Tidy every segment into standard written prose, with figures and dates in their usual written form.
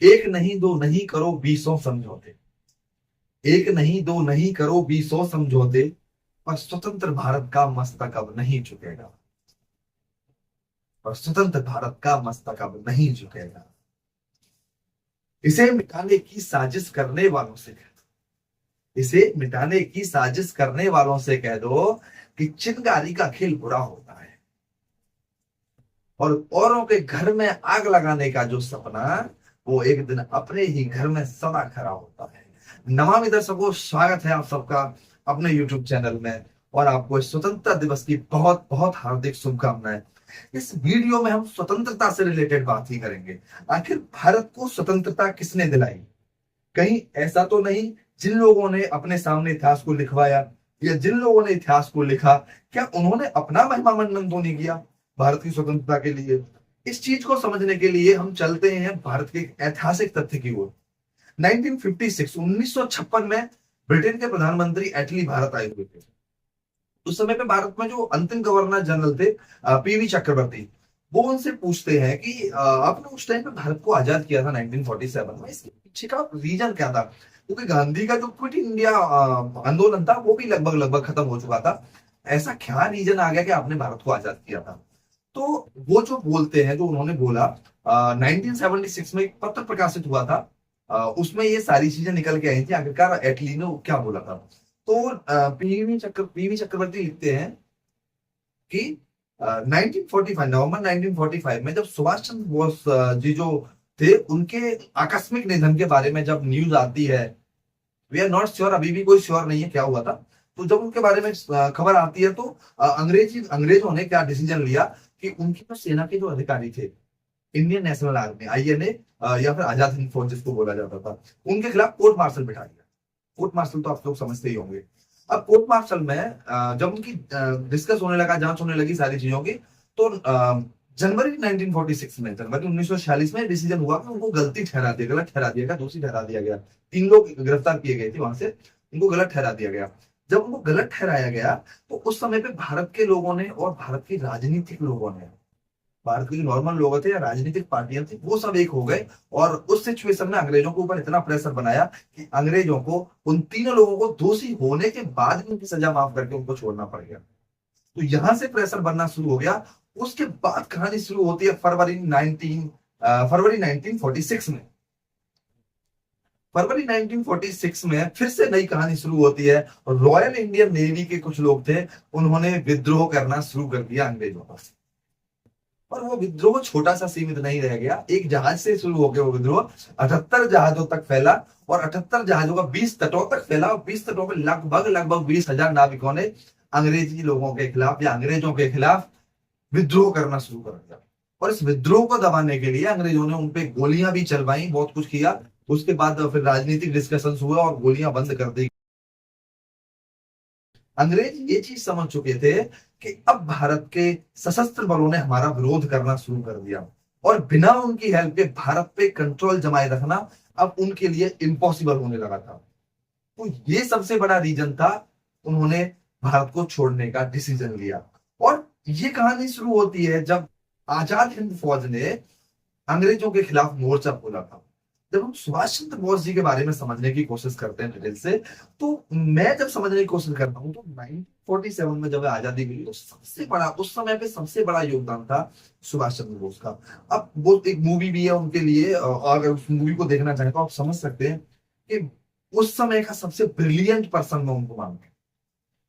एक नहीं दो नहीं करो बीसों समझौते, एक नहीं दो नहीं करो बीसों समझौते, पर स्वतंत्र भारत का मस्तक अब नहीं झुकेगा, पर स्वतंत्र भारत का मस्तक अब नहीं झुकेगा। इसे मिटाने की साजिश करने वालों से कह दो, इसे मिटाने की साजिश करने वालों से कह दो कि चिंगारी का खेल बुरा होता है, और औरों के घर में आग लगाने का जो सपना, वो एक दिन अपने ही घर में सदा खरा होता है। नमामि दर्शकों, स्वागत है आप सबका अपने YouTube चैनल में, और आपको इस स्वतंत्रता दिवस की बहुत बहुत हार्दिक शुभकामनाएं। इस वीडियो में हम स्वतंत्रता से रिलेटेड बात ही करेंगे। आखिर भारत को स्वतंत्रता किसने दिलाई? कहीं ऐसा तो नहीं जिन लोगों ने अपने सामने इतिहास को लिखवाया, या जिन लोगों ने इतिहास को लिखा, क्या उन्होंने अपना महिमा मंडन तो नहीं किया भारत की स्वतंत्रता के लिए? इस चीज को समझने के लिए हम चलते हैं भारत के एक ऐतिहासिक तथ्य की ओर। 1956 1956 में ब्रिटेन के प्रधानमंत्री एटली भारत आए हुए थे। उस समय पे भारत में जो अंतिम गवर्नर जनरल थे, पीवी चक्रवर्ती, वो उनसे पूछते हैं कि आपने उस टाइम पे भारत को आजाद किया था 1947 में, इसके पीछे का रीजन क्या था? क्योंकि गांधी का जो क्विट इंडिया आंदोलन था वो भी लगभग लगभग खत्म हो चुका था। ऐसा क्या रीजन आ गया कि आपने भारत को आजाद किया था? तो वो जो बोलते हैं, जो उन्होंने बोला, 1976 में एक पत्र प्रकाशित हुआ था, उसमें ये सारी चीजें निकल के आई थी आखिरकार एटली ने क्या बोला था। तो पीवी चक्रवर्ती लिखते हैं कि 1945 नवंबर 1945 में जब सुभाष चंद्र बोस जी जो थे, उनके आकस्मिक निधन के बारे में जब न्यूज आती है, वी आर नॉट श्योर, अभी भी कोई श्योर नहीं है क्या हुआ था। तो जब उनके बारे में खबर आती है, तो अंग्रेजों ने क्या डिसीजन लिया कि उनकी जो सेना के जो अधिकारी थे, इंडियन नेशनल आर्मी आईएनए, या फिर आजाद हिंद फौज जिसको बोला जाता था, उनके खिलाफ कोर्ट मार्शल बिठा दिया। कोर्ट मार्शल तो आप लोग समझते ही होंगे। अब कोर्ट मार्शल में जब उनकी डिस्कस होने लगा, जांच होने लगी सारी चीजों की, तो जनवरी 1946 में, जनवरी 1946 में डिसीजन हुआ कि उनको गलती ठहरा दिया, गलत ठहरा दिया गया, दोषी ठहरा दिया गया। 3 लोग गिरफ्तार किए गए थे वहां से, उनको गलत ठहरा दिया गया। जब उनको गलत ठहराया गया, तो उस समय पे भारत के लोगों ने और भारत के राजनीतिक लोगों ने, भारत के जो नॉर्मल लोग थे या राजनीतिक पार्टियां थी, वो सब एक हो गए, और उस सिचुएशन में अंग्रेजों के ऊपर इतना प्रेशर बनाया कि अंग्रेजों को उन तीनों लोगों को दोषी होने के बाद भी उनकी सजा माफ करके उनको छोड़ना पड़ गया। तो यहां से प्रेशर बनना शुरू हो गया। उसके बाद कहानी शुरू होती है फरवरी 1946 में। फरवरी 1946 में फिर से नई कहानी शुरू होती है, और रॉयल इंडियन नेवी के कुछ लोग थे, उन्होंने विद्रोह करना शुरू कर दिया अंग्रेजों पर। और वो विद्रोह छोटा सा सीमित नहीं रह गया, एक जहाज से शुरू हो गया वो विद्रोह, 78 जहाजों तक फैला, और 78 जहाजों का 20 तटों तक फैला, और 20 तटों में लगभग लगभग 20,000 नाविकों ने अंग्रेजी लोगों के खिलाफ या अंग्रेजों के खिलाफ विद्रोह करना शुरू कर दिया। और इस विद्रोह को दबाने के लिए अंग्रेजों ने उनपे गोलियां भी चलवाई, बहुत कुछ किया। उसके बाद फिर राजनीतिक डिस्कशन हुआ और गोलियां बंद कर दी। अंग्रेज ये चीज समझ चुके थे कि अब भारत के सशस्त्र बलों ने हमारा विरोध करना शुरू कर दिया, और बिना उनकी हेल्प के भारत पे कंट्रोल जमाए रखना अब उनके लिए इम्पॉसिबल होने लगा था। तो ये सबसे बड़ा रीजन था, उन्होंने भारत को छोड़ने का डिसीजन लिया। और ये कहानी शुरू होती है जब आजाद हिंद फौज ने अंग्रेजों के खिलाफ मोर्चा खोला था। जब हम सुभाष चंद्र बोस जी के बारे में समझने की कोशिश करते हैं डिटेल से, तो मैं जब समझने की कोशिश करता हूँ, तो 1947 में जब आजादी मिली, तो सबसे बड़ा उस समय पे सबसे बड़ा योगदान था सुभाष चंद्र बोस का। अब वो एक मूवी भी है उनके लिए, और अगर उस मूवी को देखना चाहें तो आप समझ सकते हैं कि उस समय का सबसे ब्रिलियंट पर्सन मैं उनको मानता हूँ।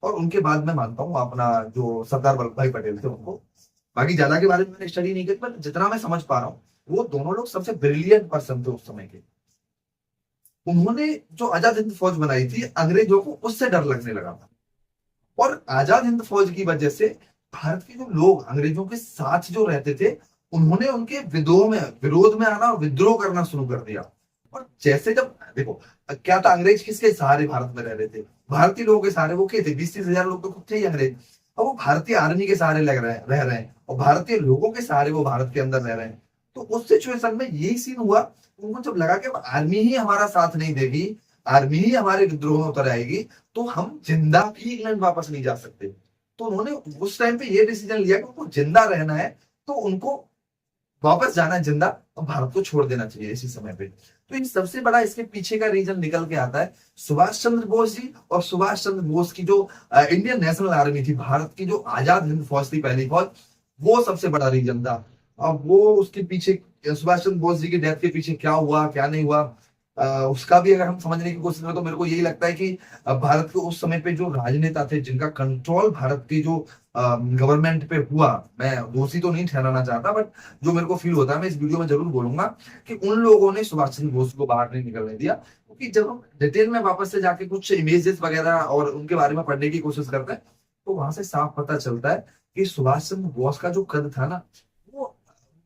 और उनके बाद मैं मानता हूँ अपना जो सरदार वल्लभ भाई पटेल थे उनको। बाकी ज्यादा के बारे में मैंने स्टडी नहीं की, पर जितना मैं समझ पा रहा हूँ, वो दोनों लोग सबसे ब्रिलियंट पर्सन थे उस समय के। उन्होंने जो आजाद हिंद फौज बनाई थी, अंग्रेजों को उससे डर लगने लगा था, और आजाद हिंद फौज की वजह से भारत के जो लोग अंग्रेजों के साथ जो रहते थे, उन्होंने उनके विरोध में आना और विद्रोह करना शुरू कर दिया। और जैसे जब देखो, क्या था, अंग्रेज किसके सहारे भारत में रह रहे थे? भारतीय लोगों के सहारे। वो क्या थे? 20-30 हजार लोग तो खुद थे ही अंग्रेज। अब वो भारतीय आर्मी के सहारे रह रहे हैं, और भारतीय लोगों के सहारे वो भारत के अंदर रह रहे हैं। तो उस सिचुएशन में यही सीन हुआ। उनको जब लगा कि अब आर्मी ही हमारा साथ नहीं देगी, आर्मी ही हमारे विद्रोह में उतर आएगी, तो हम जिंदा भी इंग्लैंड वापस नहीं जा सकते। तो उन्होंने उस टाइम पे ये डिसीजन लिया कि उनको जिंदा रहना है, तो उनको वापस जाना है जिंदा और भारत को छोड़ देना चाहिए इसी समय पे। तो इन सबसे बड़ा इसके पीछे का रीजन निकल के आता है सुभाष चंद्र बोस जी और सुभाष चंद्र बोस की जो इंडियन नेशनल आर्मी थी, भारत की जो आजाद हिंद फौज थी, पहली फौज, वो सबसे बड़ा रीजन था। अब वो उसके पीछे सुभाष चंद्र बोस जी की डेथ के पीछे क्या हुआ क्या नहीं हुआ, उसका भी अगर हम समझने की कोशिश करें तो मेरे को यही लगता है कि भारत के उस समय पे जो राजनेता थे जिनका कंट्रोल भारत की जो गवर्नमेंट पे हुआ, मैं दोषी तो नहीं ठहराना चाहता, बट जो मेरे को फील होता है मैं इस वीडियो में जरूर बोलूंगा कि उन लोगों ने सुभाष चंद्र बोस को बाहर नहीं निकलने दिया। क्योंकि जब हम डिटेल में वापस से जाके कुछ इमेजेस वगैरह और उनके बारे में पढ़ने की कोशिश करते हैं तो वहां से साफ पता चलता है कि सुभाष चंद्र बोस का जो कद था ना, वो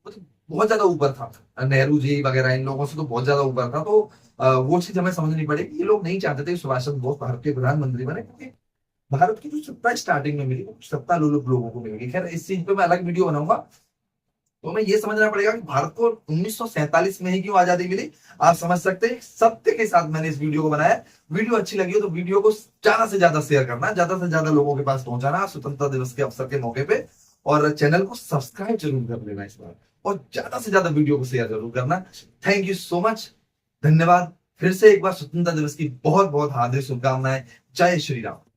मतलब बहुत ज्यादा ऊपर था, नेहरू जी वगैरह इन लोगों से तो बहुत ज्यादा ऊपर था। तो वो चीज हमें समझनी पड़ेगी। ये लोग नहीं चाहते थे कि सुभाष चंद्र बोस भारत के प्रधानमंत्री बने, क्योंकि भारत की जो सत्ता स्टार्टिंग में मिली वो सत्ता लोगों को मिलेगी। खैर इस चीज पे मैं अलग वीडियो बनाऊंगा। तो हमें ये समझना पड़ेगा कि भारत को 1947 में ही क्यों आजादी मिली, आप समझ सकते हैं। सत्य के साथ मैंने इस वीडियो को बनाया। वीडियो अच्छी लगी हो तो वीडियो को ज्यादा से ज्यादा शेयर करना, ज्यादा से ज्यादा लोगों के पास पहुंचाना स्वतंत्रता दिवस के अवसर के मौके पे, और चैनल को सब्सक्राइब जरूर कर लेना इस बार, और ज्यादा से ज्यादा वीडियो को शेयर जरूर करना। थैंक यू सो मच, धन्यवाद। फिर से एक बार स्वतंत्रता दिवस की बहुत बहुत हार्दिक शुभकामनाएं। जय श्री राम।